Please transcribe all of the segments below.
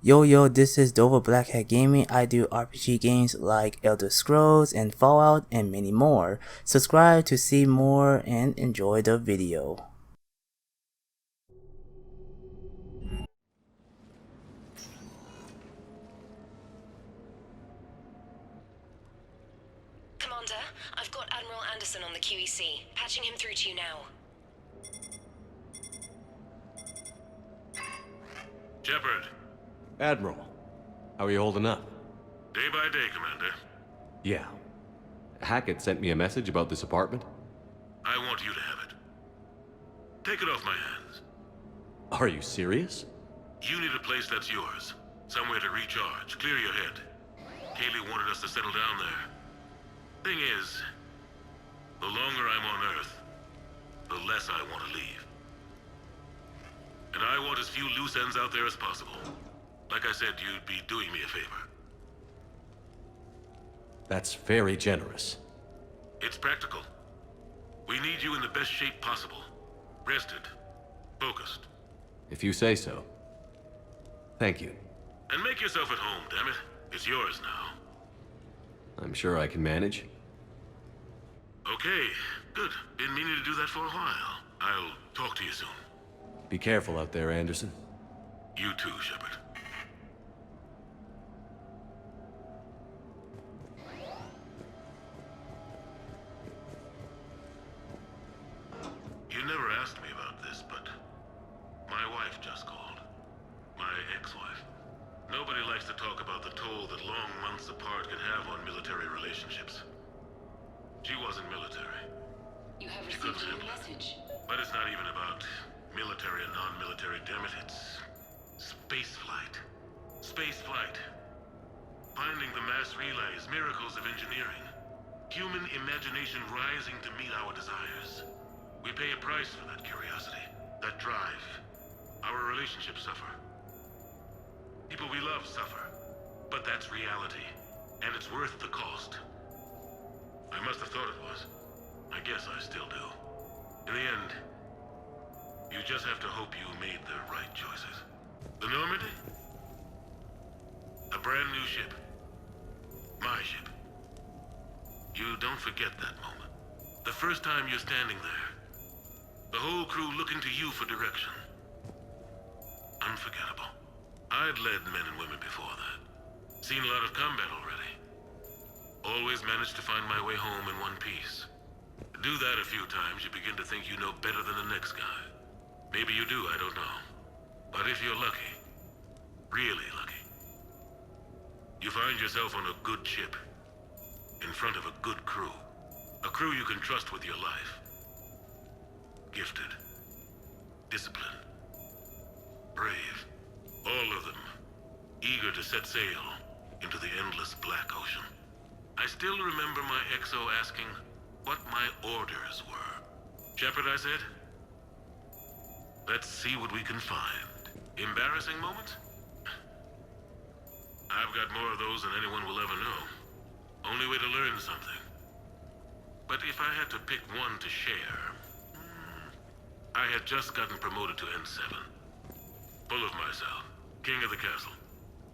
Yo, this is Dover Blackhat Gaming. I do RPG games like Elder Scrolls and Fallout and many more. Subscribe to see more and enjoy the video. Commander, I've got Admiral Anderson on the QEC. Patching him through to you now. Shepard. Admiral, how are you holding up? Day by day, Commander. Yeah. Hackett sent me a message about this apartment. I want you to have it. Take it off my hands. Are you serious? You need a place that's yours. Somewhere to recharge, clear your head. Kaylee wanted us to settle down there. Thing is, the longer I'm on Earth, the less I want to leave. And I want as few loose ends out there as possible. Like I said, you'd be doing me a favor. That's very generous. It's practical. We need you in the best shape possible. Rested. Focused. If you say so. Thank you. And make yourself at home, damn it. It's yours now. I'm sure I can manage. Okay, good. Been meaning to do that for a while. I'll talk to you soon. Be careful out there, Anderson. You too, Shepard. You never asked me about this, but my wife just called. My ex-wife. Nobody likes to talk about the toll that long months apart can have on military relationships. She wasn't military. You have She received couldn't a new handle it. message. But it's not even about military and non-military, damn it. It's space flight. Space flight. Finding the mass relays, miracles of engineering. Human imagination rising to meet our desires. We pay a price for that curiosity, that drive. Our relationships suffer. People we love suffer. But that's reality, and it's worth the cost. I must have thought it was. I guess I still do. In the end, you just have to hope you made the right choices. The Normandy? A brand new ship. My ship. You don't forget that moment. The first time you're standing there. The whole crew looking to you for direction. Unforgettable. I'd led men and women before that. Seen a lot of combat already. Always managed to find my way home in one piece. Do that a few times, you begin to think you know better than the next guy. Maybe you do, I don't know. But if you're lucky, really lucky, you find yourself on a good ship, in front of a good crew. A crew you can trust with your life. Gifted. Disciplined. Brave. All of them. Eager to set sail into the endless black ocean. I still remember my XO asking what my orders were. Shepard, I said. Let's see what we can find. Embarrassing moments? I've got more of those than anyone will ever know. Only way to learn something. But if I had to pick one to share... I had just gotten promoted to N7. Full of myself. King of the castle.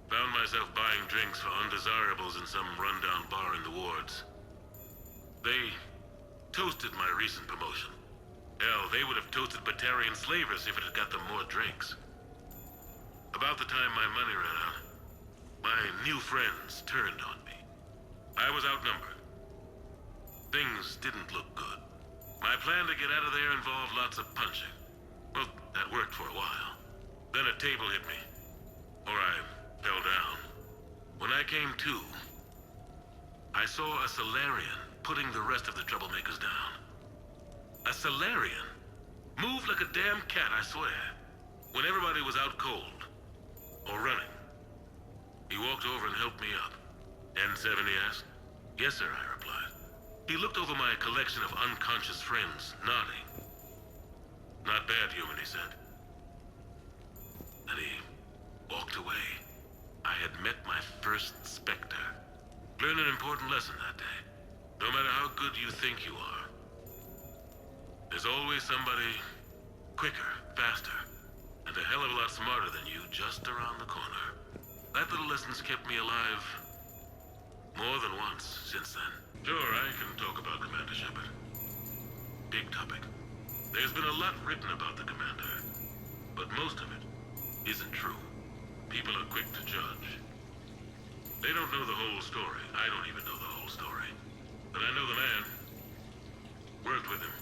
Found myself buying drinks for undesirables in some rundown bar in the wards. They toasted my recent promotion. Hell, they would have toasted Batarian slavers if it had got them more drinks. About the time my money ran out, my new friends turned on me. I was outnumbered. Things didn't look good. My plan to get out of there involved lots of punching. Well, that worked for a while. Then a table hit me. Or I fell down. When I came to, I saw a Solarian putting the rest of the troublemakers down. A Solarian? Moved like a damn cat, I swear. When everybody was out cold. Or running. He walked over and helped me up. N7, he asked. Yes, sir, I replied. He looked over my collection of unconscious friends, nodding. Not bad, human, he said. Then he walked away. I had met my first Spectre. Learned an important lesson that day. No matter how good you think you are, there's always somebody quicker, faster, and a hell of a lot smarter than you just around the corner. That little lesson's kept me alive more than once since then. Sure, I can talk about Commander Shepard. Big topic. There's been a lot written about the Commander, but most of it isn't true. People are quick to judge. They don't know the whole story. I don't even know the whole story. But I know the man. Worked with him.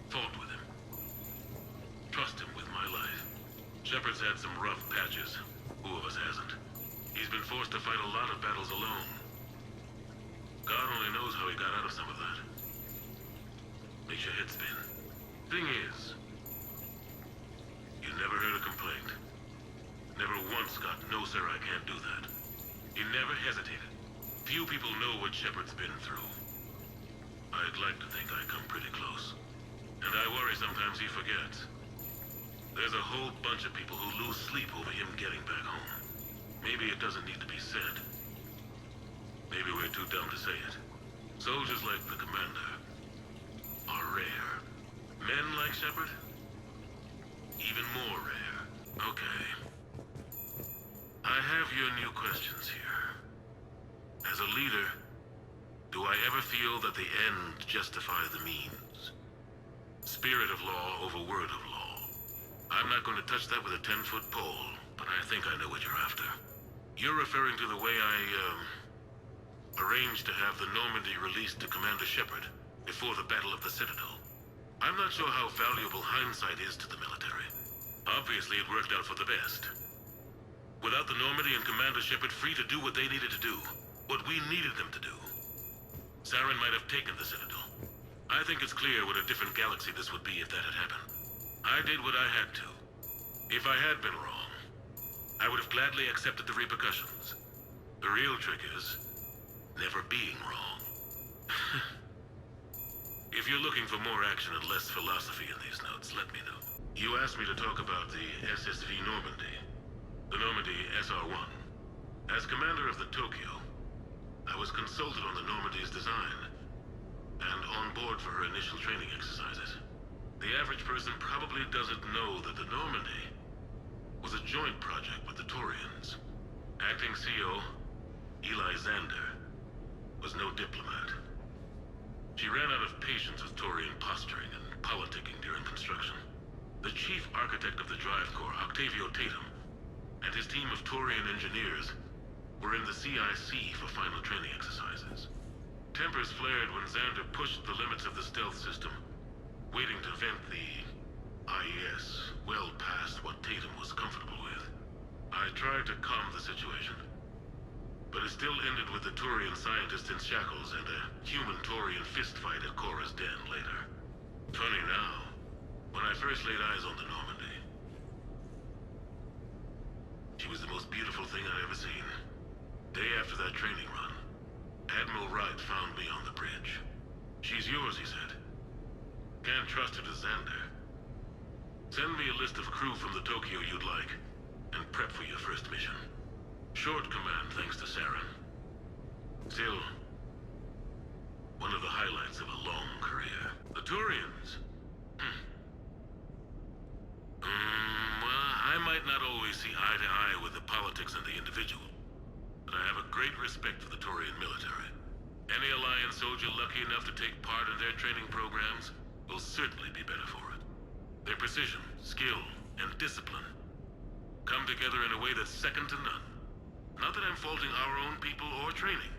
Fought with him. Trust him with my life. Shepard's had some rough patches. Who of us hasn't? He's been forced to fight a lot of battles alone. God only knows how he got out of some of that. Makes your head spin. Thing is, you never heard a complaint. Never once got, "No, sir, I can't do that." He never hesitated. Few people know what Shepard's been through. I'd like to think I come pretty close. And I worry sometimes he forgets. There's a whole bunch of people who lose sleep over him getting back home. Maybe it doesn't need to be said. Maybe we're too dumb to say it. Soldiers like the Commander are rare. Men like Shepard? Even more rare. Okay. I have your new questions here. As a leader, do I ever feel that the end justifies the means? Spirit of law over word of law. I'm not going to touch that with a 10-foot pole, but I think I know what you're after. You're referring to the way I, arranged to have the Normandy released to Commander Shepard before the Battle of the Citadel. I'm not sure how valuable hindsight is to the military. Obviously, it worked out for the best. Without the Normandy and Commander Shepard free to do what they needed to do, what we needed them to do, Saren might have taken the Citadel. I think it's clear what a different galaxy this would be if that had happened. I did what I had to. If I had been wrong, I would have gladly accepted the repercussions. The real trick is never being wrong. If you're looking for more action and less philosophy in these notes, let me know. You asked me to talk about the SSV Normandy. The Normandy SR-1. As commander of the Tokyo, I was consulted on the Normandy's design and on board for her initial training exercises. The average person probably doesn't know that the Normandy was a joint project with the Taurians. Acting CO, Eli Xander, was no diplomat. She ran out of patience with Taurian posturing and politicking during construction. The chief architect of the Drive Corps, Octavio Tatum, and his team of Taurian engineers were in the CIC for final training exercises. Tempers flared when Xander pushed the limits of the stealth system, waiting to vent the IES well past what Tatum was comfortable with. I tried to calm the situation, but it still ended with the Taurian scientist in shackles and a human Taurian fistfight at Korra's den later. Funny now, when I first laid eyes on the Normandy, she was the most beautiful thing I'd ever seen. Day after that training run, Admiral Wright found me on the bridge. "She's yours," he said. "Can't trust her to Xander. Send me a list of crew from the Tokyo you'd like, and prep for your first mission." Short command thanks to Saren. Still, one of the highlights of a long career. The Turians. Well, I might not always see eye to eye with the politics and the individual, but I have a great respect for the Taurian military. Any Alliance soldier lucky enough to take part in their training programs will certainly be better for it. Their precision, skill, and discipline come together in a way that's second to none. Not that I'm faulting our own people or training.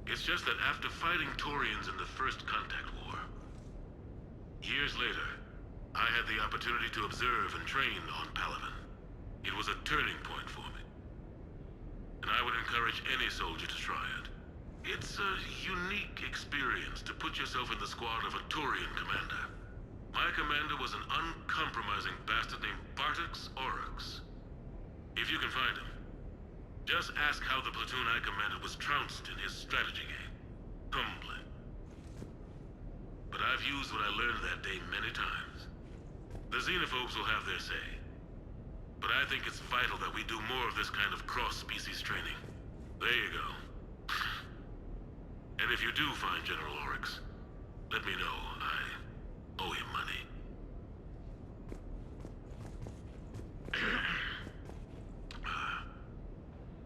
It's just that after fighting Taurians in the First Contact War, years later, I had the opportunity to observe and train on Palaven. It was a turning point for me, and I would encourage any soldier to try it. It's a unique experience to put yourself in the squad of a Taurian commander. My commander was an uncompromising bastard named Bartix Oryx. If you can find him, just ask how the platoon I commanded was trounced in his strategy game. Humbling. But I've used what I learned that day many times. The xenophobes will have their say, but I think it's vital that we do more of this kind of cross-species training. There you go. And if you do find General Oryx, let me know. I owe him money.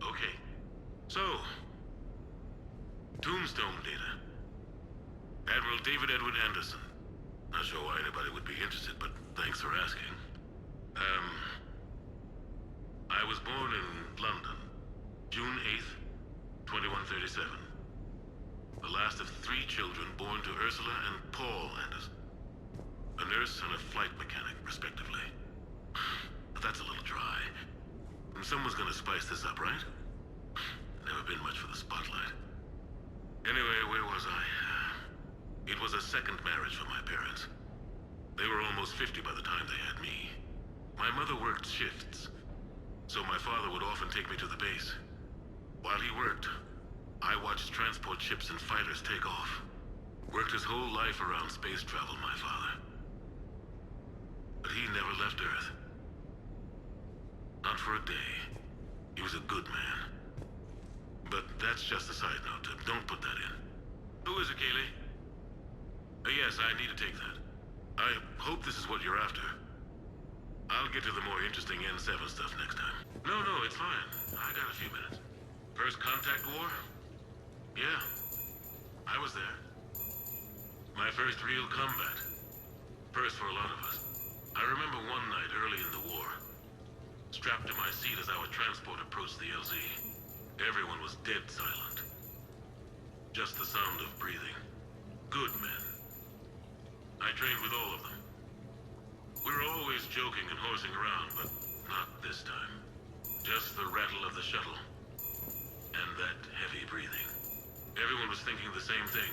Okay. David Edward Anderson. Not sure why anybody would be interested, but thanks for asking. I was born in London, June 8th, 2137. The last of 3 children born to Ursula and Paul Anderson. A nurse and a flight mechanic, respectively. But that's a little dry. Someone's gonna spice this up, right? Never been much for the spotlight. Anyway, where was I? It was a second marriage for my parents. They were almost 50 by the time they had me. My mother worked shifts, so my father would often take me to the base. While he worked, I watched transport ships and fighters take off. Worked his whole life around space travel, my father. But he never left Earth. Not for a day. He was a good man. But that's just a side note. Don't put that in. Who is it, Kaylee? Yes, I need to take that. I hope this is what you're after. I'll get to the more interesting N7 stuff next time. No, it's fine. I got a few minutes. First contact war? Yeah. I was there. My first real combat. First for a lot of us. I remember one night early in the war. Strapped to my seat as our transport approached the LZ. Everyone was dead silent. Just the sound of breathing. Good men. I trained with all of them. We were always joking and horsing around, but not this time. Just the rattle of the shuttle. And that heavy breathing. Everyone was thinking the same thing.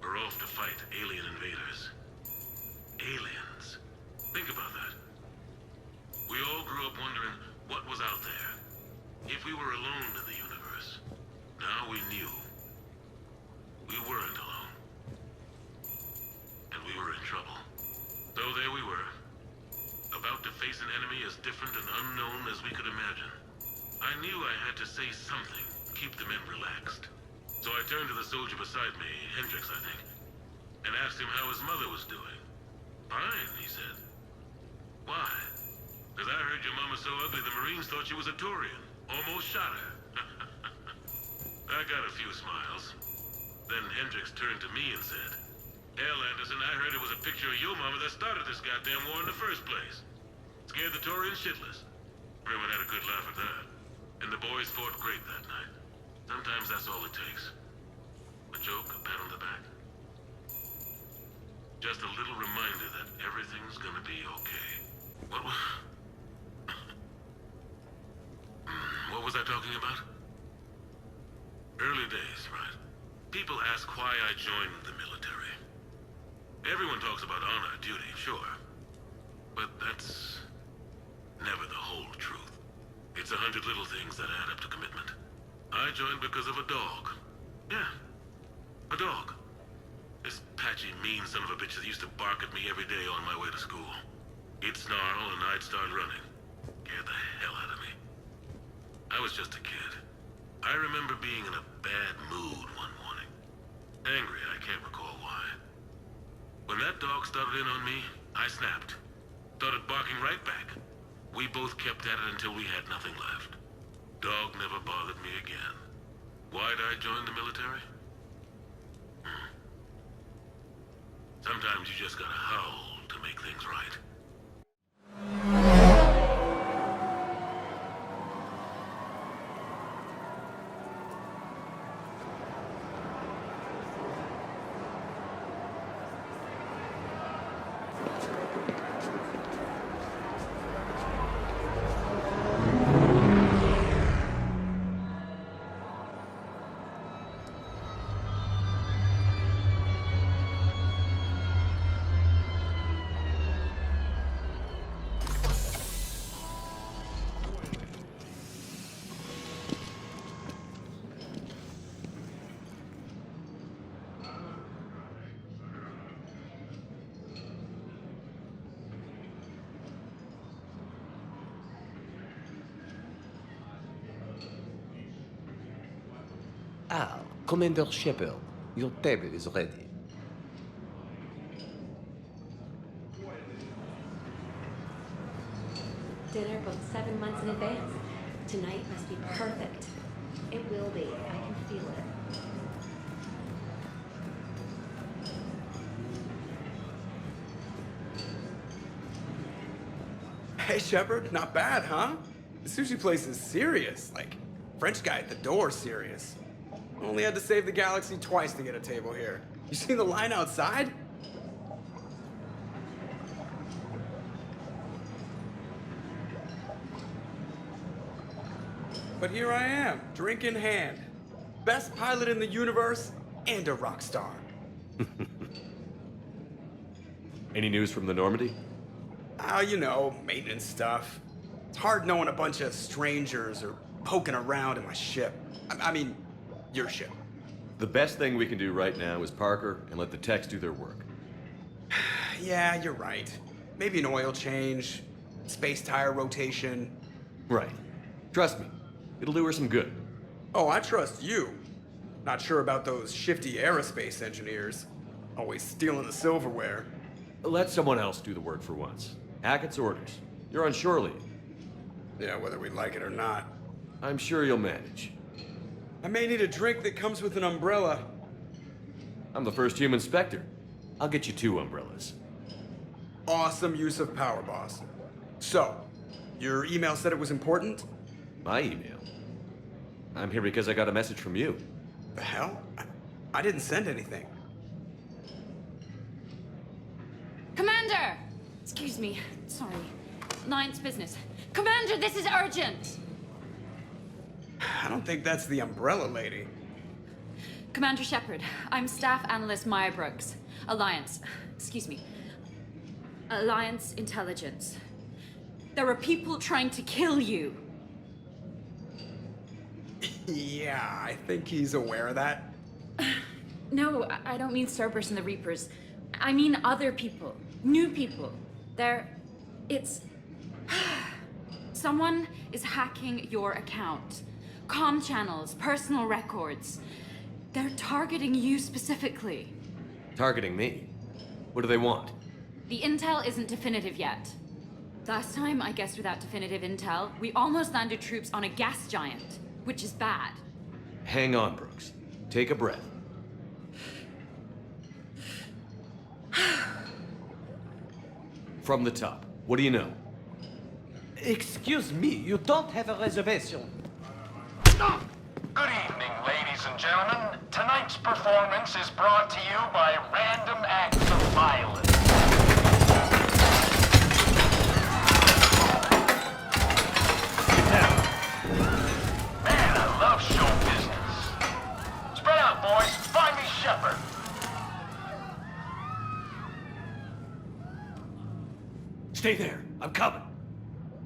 We're off to fight alien invaders. Aliens. Think about that. We all grew up wondering what was out there. If we were alone in the universe. Now we knew. We weren't alone. And we were in trouble. So there we were. About to face an enemy as different and unknown as we could imagine. I knew I had to say something, keep the men relaxed. So I turned to the soldier beside me, Hendricks, I think, and asked him how his mother was doing. Fine, he said. Why? Because I heard your mama so ugly the Marines thought she was a Turian. Almost shot her. I got a few smiles. Then Hendricks turned to me and said, Hell, Anderson, I heard it was a picture of your mama that started this goddamn war in the first place. Scared the Turians shitless. Everyone had a good laugh at that. And the boys fought great that night. Sometimes that's all it takes. A joke, a pat on the back. Just a little reminder that everything's gonna be okay. What was I talking about? Early days, right? People ask why I joined the military. Everyone talks about honor, duty, sure. But that's never the whole truth. It's 100 little things that add up to commitment. I joined because of a dog. Yeah, a dog. This patchy, mean son of a bitch that used to bark at me every day on my way to school. He'd snarl and I'd start running. Scared the hell out of me. I was just a kid. I remember being in a bad mood one morning. Angry, I can't recall why. When that dog started in on me, I snapped. Started barking right back. We both kept at it until we had nothing left. Dog never bothered me again. Why'd I join the military? Sometimes you just gotta howl to make things right. Ah, Commander Shepard, your table is ready. Dinner booked 7 months in advance. Tonight must be perfect. It will be. I can feel it. Hey, Shepard, not bad, huh? The sushi place is serious. Like, French guy at the door serious. Only had to save the galaxy twice to get a table here. You seen the line outside? But here I am, drink in hand. Best pilot in the universe and a rock star. Any news from the Normandy? You know, maintenance stuff. It's hard knowing a bunch of strangers or poking around in my ship. I mean, your ship. The best thing we can do right now is park her and let the techs do their work. Yeah, you're right. Maybe an oil change, space tire rotation. Right. Trust me, it'll do her some good. Oh, I trust you. Not sure about those shifty aerospace engineers. Always stealing the silverware. Let someone else do the work for once. Hackett's orders. You're on shore leave. Yeah, whether we like it or not. I'm sure you'll manage. I may need a drink that comes with an umbrella. I'm the first human Spectre. I'll get you 2 umbrellas. Awesome use of power, boss. So, your email said it was important? My email? I'm here because I got a message from you. The hell? I didn't send anything. Commander! Excuse me. Sorry. Ninth business. Commander, this is urgent! I don't think that's the umbrella lady. Commander Shepard, I'm Staff Analyst Maya Brooks. Alliance. Excuse me. Alliance Intelligence. There are people trying to kill you. Yeah, I think he's aware of that. No, I don't mean Cerberus and the Reapers. I mean other people. New people. It's... Someone is hacking your account. Comm channels, personal records. They're targeting you specifically. Targeting me? What do they want? The intel isn't definitive yet. Last time, I guess without definitive intel, we almost landed troops on a gas giant, which is bad. Hang on, Brooks. Take a breath. From the top, what do you know? Excuse me, you don't have a reservation. Good evening, ladies and gentlemen. Tonight's performance is brought to you by random acts of violence. Get down. Man, I love show business. Spread out, boys. Find me Shepard. Stay there. I'm coming.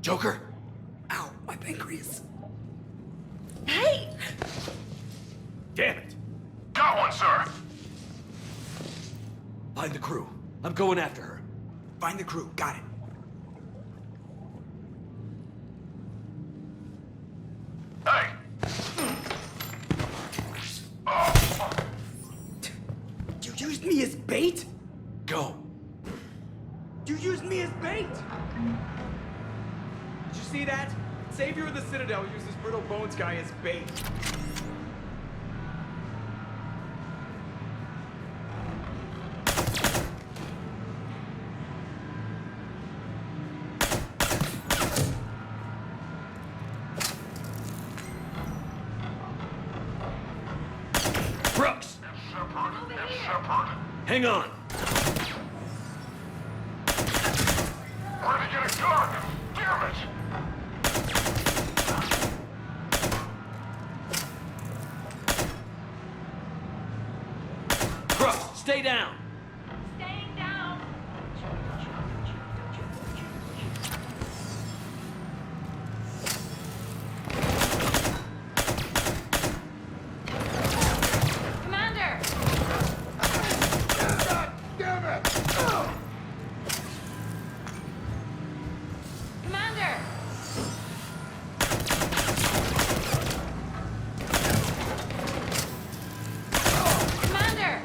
Joker? Ow, my pancreas. Hey! Damn it. Got one, sir. Find the crew. I'm going after her. Find the crew, got it. Hey. You used me as bait? Go. You used me as bait! Did you see that? Savior of the Citadel uses Brittle Bones guy as bait. Brooks! Shepard. Hang on. Where'd he get a gun? Damn it. Brooks, stay down. Staying down! Commander! God damn it. Commander! Commander!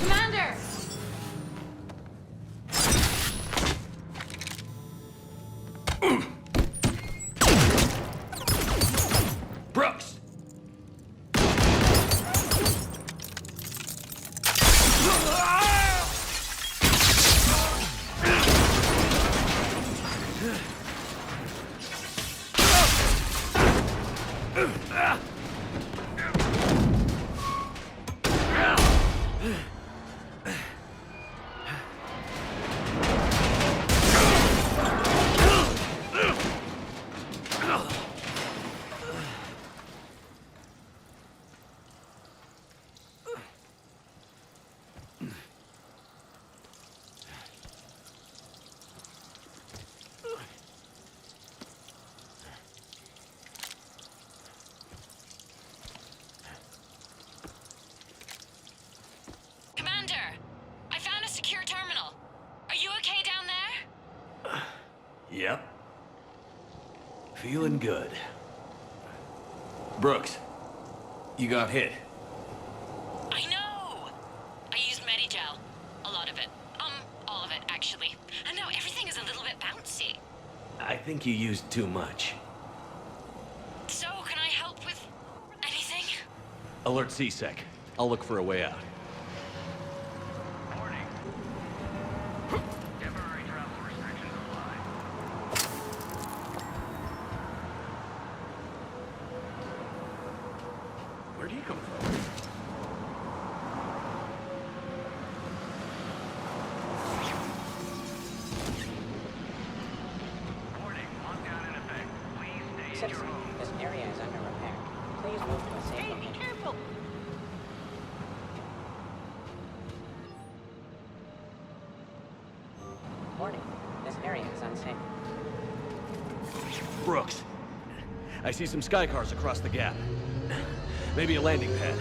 Commander! Brooks! Yep. Feeling good. Brooks, you got hit. I know! I used Medigel. A lot of it. All of it, actually. And now everything is a little bit bouncy. I think you used too much. So, can I help with anything? Alert CSEC. I'll look for a way out. Warning. Temporary travel restrictions apply. Where'd he come from? Warning. Lockdown in effect. Please stay in your Citizen, home. this area is under repair. Please move to a safe location. Careful! Warning, this area is unsafe. Brooks. I see some sky cars across the gap. Maybe a landing pad.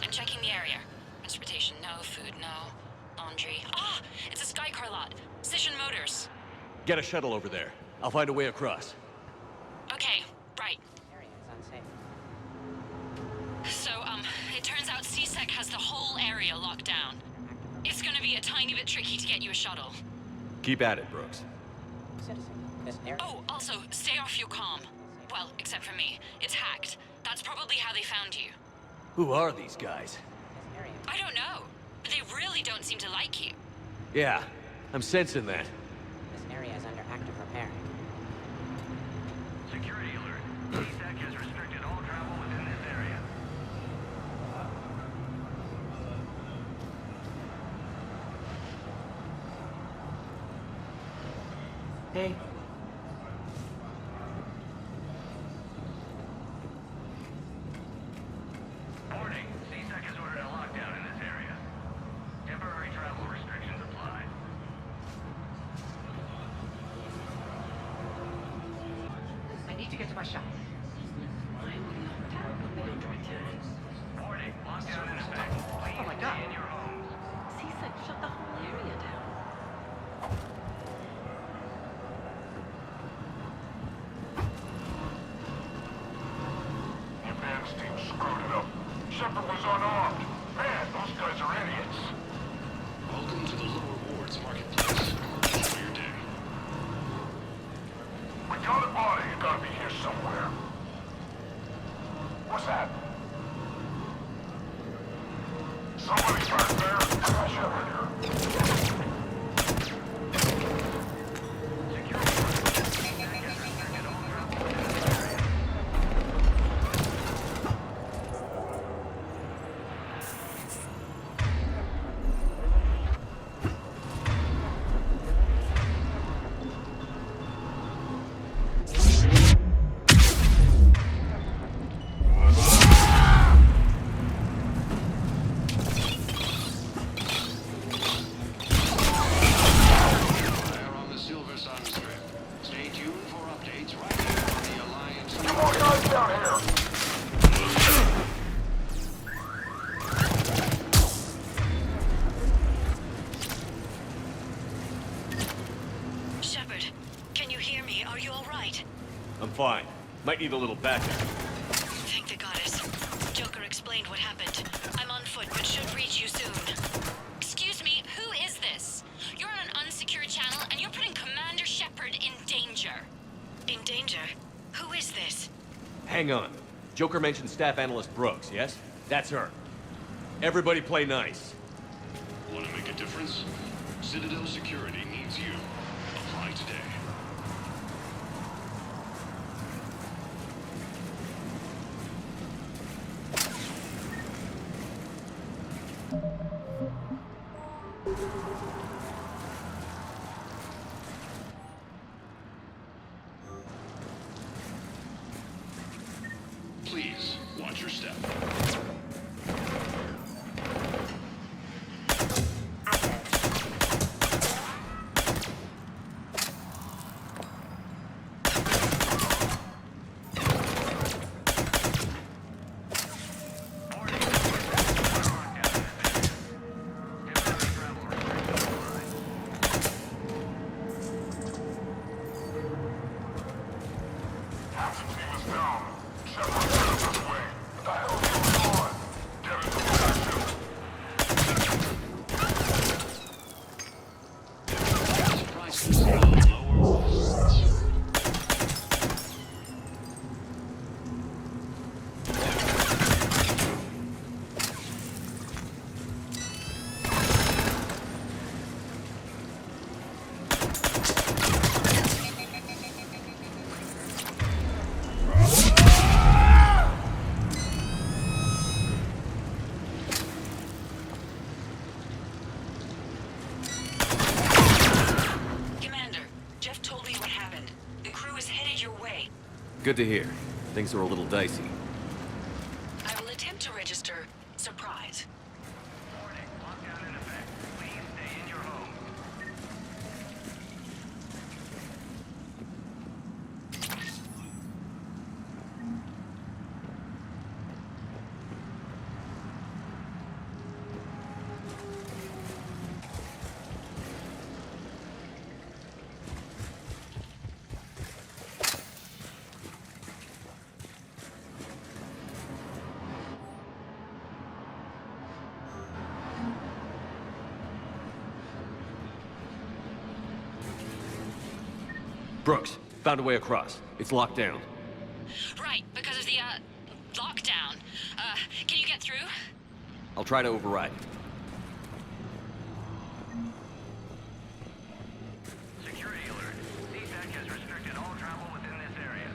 I'm checking the area. Transportation, no. Food, no. Laundry. Ah! It's a Skycar lot. Cision Motors. Get a shuttle over there. I'll find a way across. Okay, right. This area is unsafe. So, it turns out CSEC has the whole area locked down. It's gonna be a tiny bit tricky to get you a shuttle. Keep at it, Brooks. Citizen, this area... Oh, also, stay off your comm. Well, except for me. It's hacked. That's probably how they found you. Who are these guys? This area... I don't know. They really don't seem to like you. Yeah, I'm sensing that. This area is under active repair. Security alert. CSEC has restricted all travel within this area. Hey. Warning. CSEC has ordered a lockdown in this area. Temporary travel restrictions apply. I need to get to my shop. Warning. Lockdown in effect. Please Oh my God. stay in your homes. CSEC shut the whole area down. The advance team screwed it up. Shepard was unarmed. Man, those guys are idiots. Welcome to the lower wards marketplace. Enjoy your day. We got a body. It gotta be here somewhere. What's that? Somebody back there? Shepard here. Fire on the Silver Sun Strip. Stay tuned for updates right here on the Alliance. Come on, guys down here. Shepard, can you hear me? Are you all right? I'm fine. Might need a little backup. Thank the goddess. Joker explained what happened. I'm on foot, but should reach you soon. Excuse me, who is this? You're on an unsecured channel, and you're putting Commander Shepard in danger. In danger? Who is this? Hang on. Joker mentioned Staff Analyst Brooks, yes? That's her. Everybody play nice. Want to make a difference? Citadel Security needs you. Apply today. Please, watch your step. Good to hear. Things are a little dicey. I will attempt to register surprise. Warning, lockdown in effect. Please stay in your home. Brooks, found a way across. It's locked down. Right, because of the, lockdown. Can you get through? I'll try to override. Security alert. CTAC has restricted all travel within this area.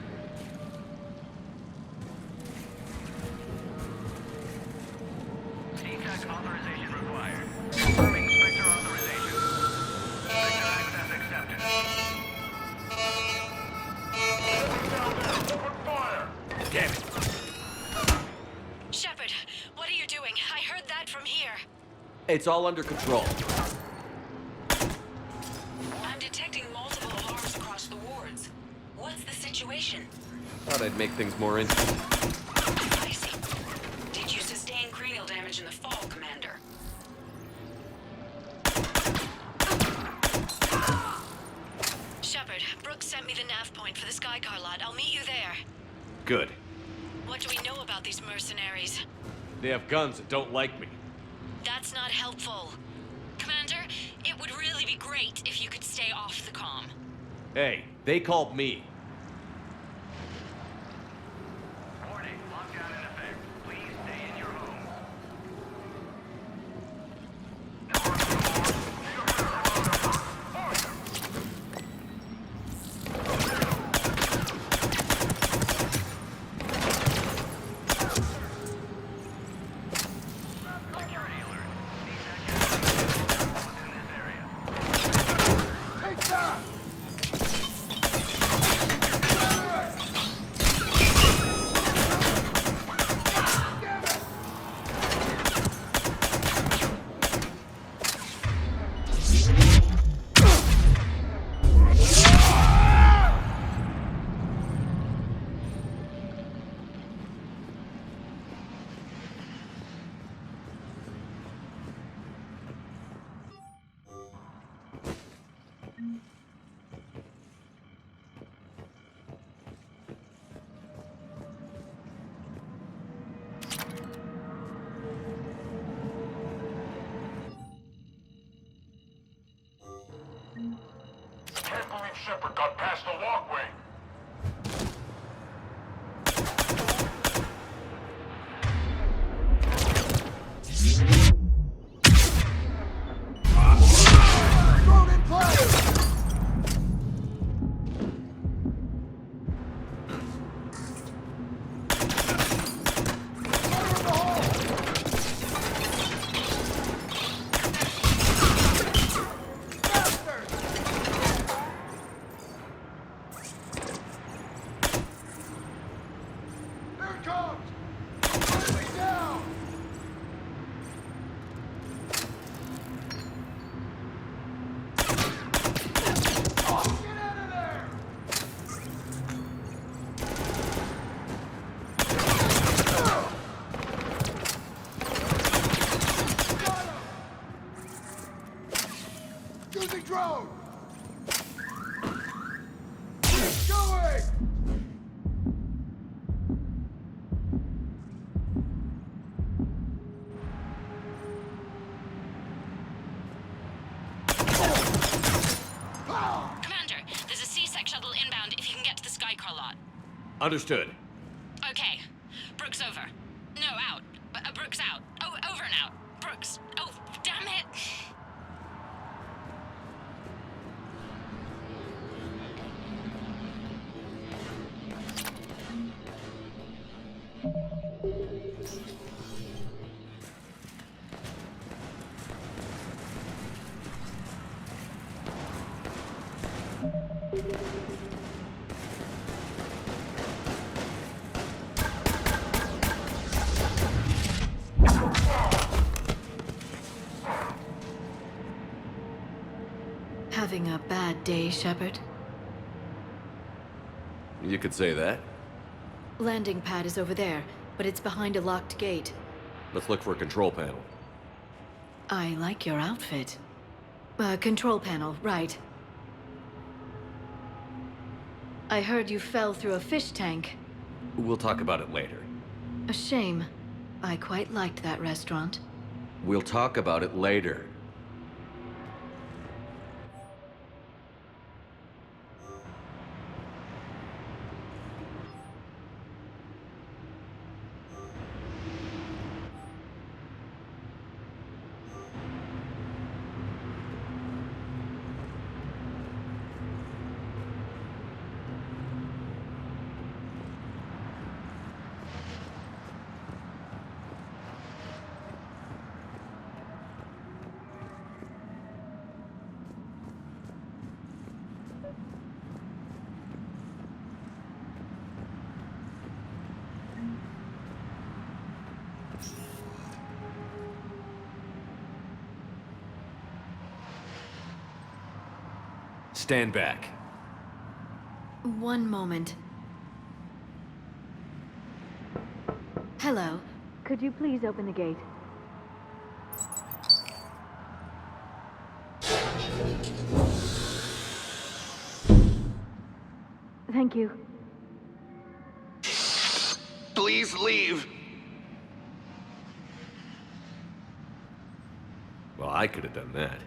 CTAC authorization required. Confirming Spectre authorization. Spectre access accepted. Open fire! Damn it! Shepard, what are you doing? I heard that from here. It's all under control. I'm detecting multiple alarms across the wards. What's the situation? Thought I'd make things more interesting. I see. Did you sustain cranial damage in the fall, Commander? Shepard, Brooks sent me the nav point for the Skycar lot. I'll meet you there. Good. What do we know about these mercenaries? They have guns and don't like me. That's not helpful. Commander, it would really be great if you could stay off the comm. Hey, they called me. Warning, lockdown in effect. Please stay in your home. Security alert. CTAC has restricted travel within this area. Take that! Can't believe Shepard got past the walkway. Drone in play! Using drone! Going! Commander, there's a C-Sec shuttle inbound if you can get to the Skycar lot. Understood. Okay. Brooks over. No, out. Brooks out. Oh, over and out. Brooks. Oh, damn it! having a bad day, Shepard? You could say that. Landing pad is over there, but it's behind a locked gate. Let's look for a control panel. I like your outfit. Control panel, right. I heard you fell through a fish tank. We'll talk about it later. A shame. I quite liked that restaurant. We'll talk about it later. Stand back. One moment. Hello. Could you please open the gate? Thank you. Please leave. Well, I could have done that.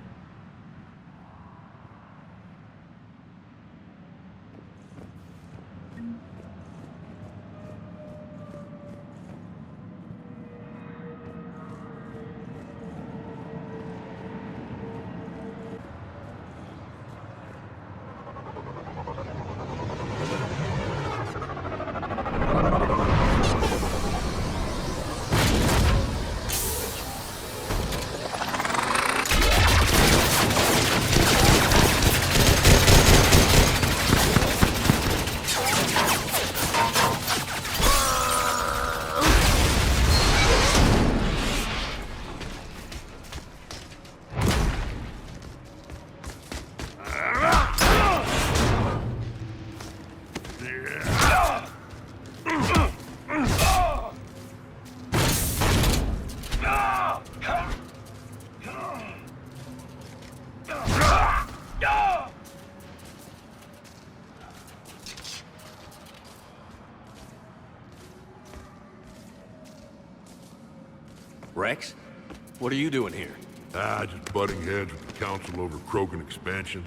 Rex? What are you doing here? Just butting heads with the council over Krogan expansion.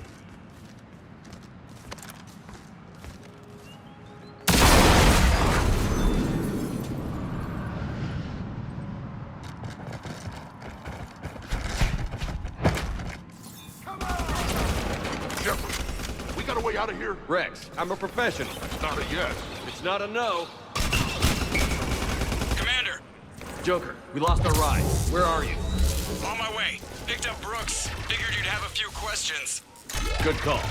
Shepard, we got a way out of here? Rex, I'm a professional. It's not a yes. It's not a no. Commander! Joker, we lost our ride. Where are you? On my way. Picked up Brooks. Figured you'd have a few questions. Good call.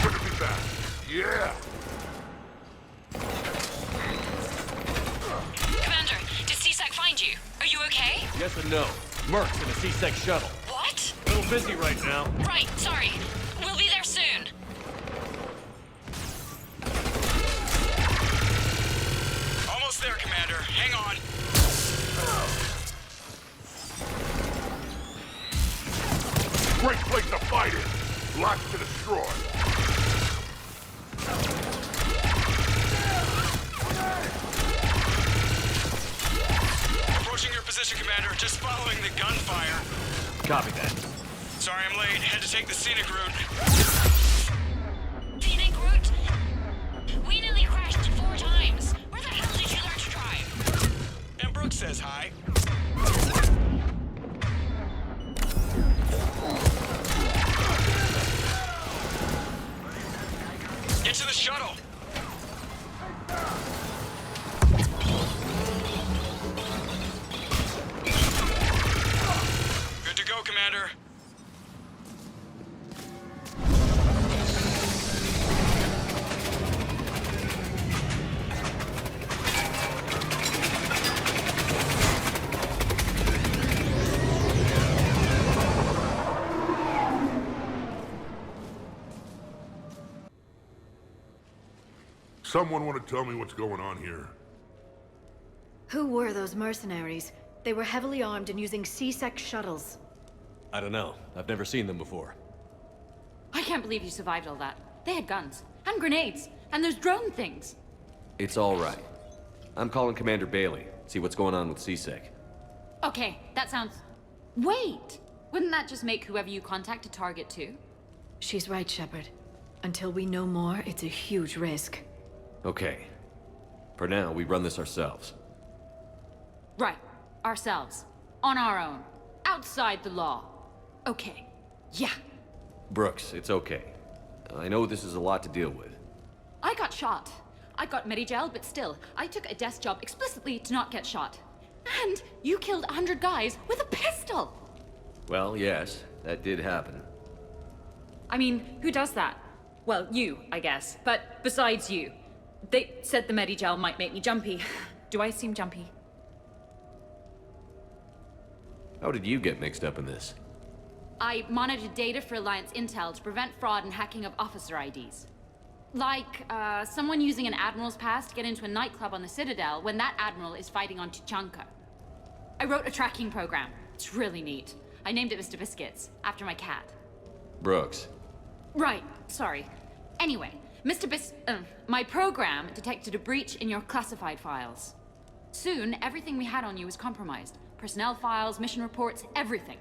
Good to be back. Yeah. Commander, did CSAC find you? Are you okay? Yes and no. Merc's in a C-Sec shuttle. What? A little busy right now. Right, sorry. We'll be there soon. Almost there, Commander. Hang on. Great place to fight in. Lots to destroy. Approaching your position, Commander. Just following the gunfire. Copy that. Sorry I'm late. Had to take the scenic route. Scenic route? We nearly crashed 4 times. Where the hell did you learn to drive? And Brooks says hi. Get to the shuttle. Good to go, Commander. Someone want to tell me what's going on here? Who were those mercenaries? They were heavily armed and using C-Sec shuttles. I don't know. I've never seen them before. I can't believe you survived all that. They had guns, and grenades, and those drone things. It's all right. I'm calling Commander Bailey. See what's going on with CSEC. Okay, that sounds... Wait! Wouldn't that just make whoever you contact a target too? She's right, Shepard. Until we know more, it's a huge risk. Okay. For now, we run this ourselves. Right. Ourselves. On our own. Outside the law. Okay. Yeah. Brooks, it's okay. I know this is a lot to deal with. I got shot. I got Medigel, but still, I took a desk job explicitly to not get shot. And you killed 100 guys with a pistol! Well, yes, that did happen. I mean, who does that? Well, you, I guess. But besides you. They said the Medigel might make me jumpy. Do I seem jumpy? How did you get mixed up in this? I monitored data for Alliance intel to prevent fraud and hacking of officer IDs. Like, someone using an Admiral's pass to get into a nightclub on the Citadel when that Admiral is fighting on Tuchanka. I wrote a tracking program. It's really neat. I named it Mr. Biscuits, after my cat. Brooks. Right, sorry. Anyway, my program detected a breach in your classified files. Soon, everything we had on you was compromised. Personnel files, mission reports, everything.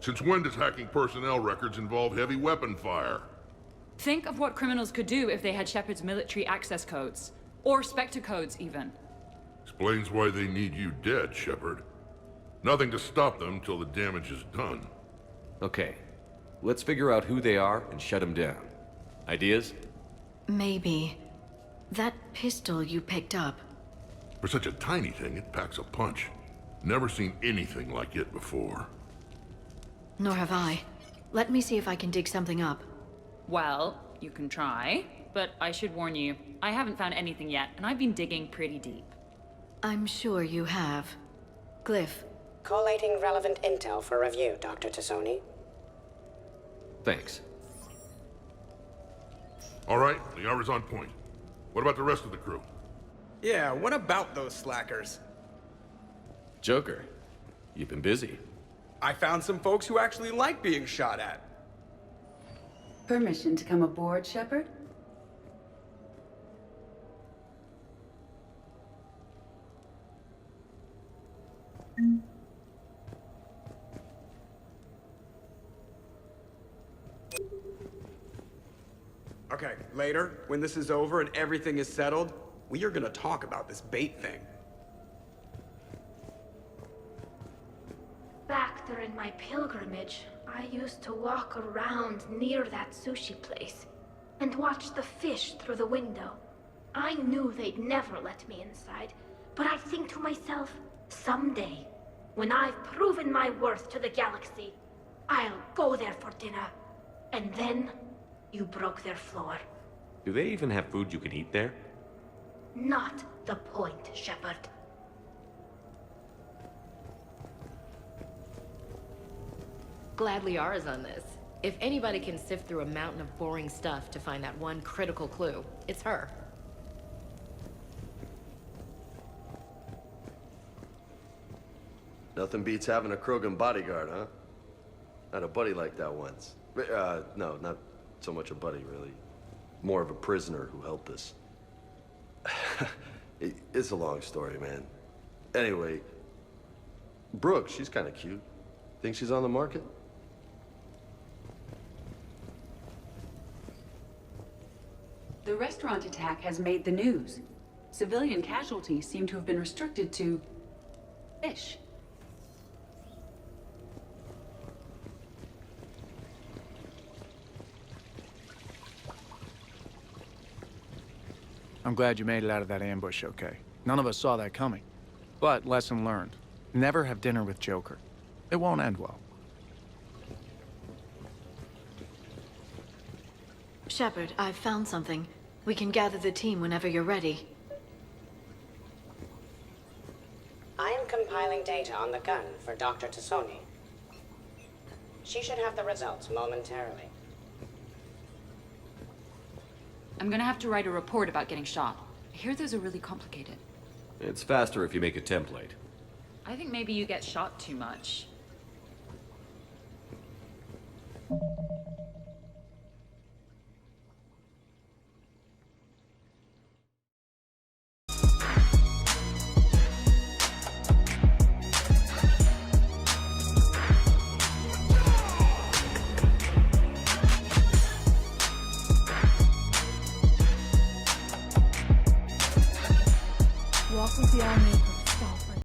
Since when does hacking personnel records involve heavy weapon fire? Think of what criminals could do if they had Shepard's military access codes. Or Spectre codes, even. Explains why they need you dead, Shepard. Nothing to stop them till the damage is done. Okay. Let's figure out who they are and shut them down. Ideas? Maybe. That pistol you picked up. For such a tiny thing, it packs a punch. Never seen anything like it before. Nor have I. Let me see if I can dig something up. Well, you can try, but I should warn you, I haven't found anything yet, and I've been digging pretty deep. I'm sure you have. Glyph. Collating relevant intel for review, Dr. Tassoni. Thanks. All right, the hour's on point. What about the rest of the crew? Yeah, what about those slackers? Joker, you've been busy. I found some folks who actually like being shot at. Permission to come aboard, Shepard? Okay, later, when this is over and everything is settled, we are gonna talk about this bait thing. Back during my pilgrimage, I used to walk around near that sushi place and watch the fish through the window. I knew they'd never let me inside, but I think to myself, someday, when I've proven my worth to the galaxy, I'll go there for dinner. And then, you broke their floor. Do they even have food you can eat there? Not the point, Shepard. Glad Liara's on this. If anybody can sift through a mountain of boring stuff to find that one critical clue, it's her. Nothing beats having a Krogan bodyguard, huh? Had a buddy like that once. No, not so much a buddy, really. More of a prisoner who helped us. It's a long story, man. Anyway, Brooke, she's kind of cute. Think she's on the market? The restaurant attack has made the news. Civilian casualties seem to have been restricted to fish. I'm glad you made it out of that ambush okay. None of us saw that coming. But lesson learned. Never have dinner with Joker. It won't end well. Shepard, I've found something. We can gather the team whenever you're ready. I am compiling data on the gun for Dr. Tassoni. She should have the results momentarily. I'm gonna have to write a report about getting shot. I hear those are really complicated. It's faster if you make a template. I think maybe you get shot too much.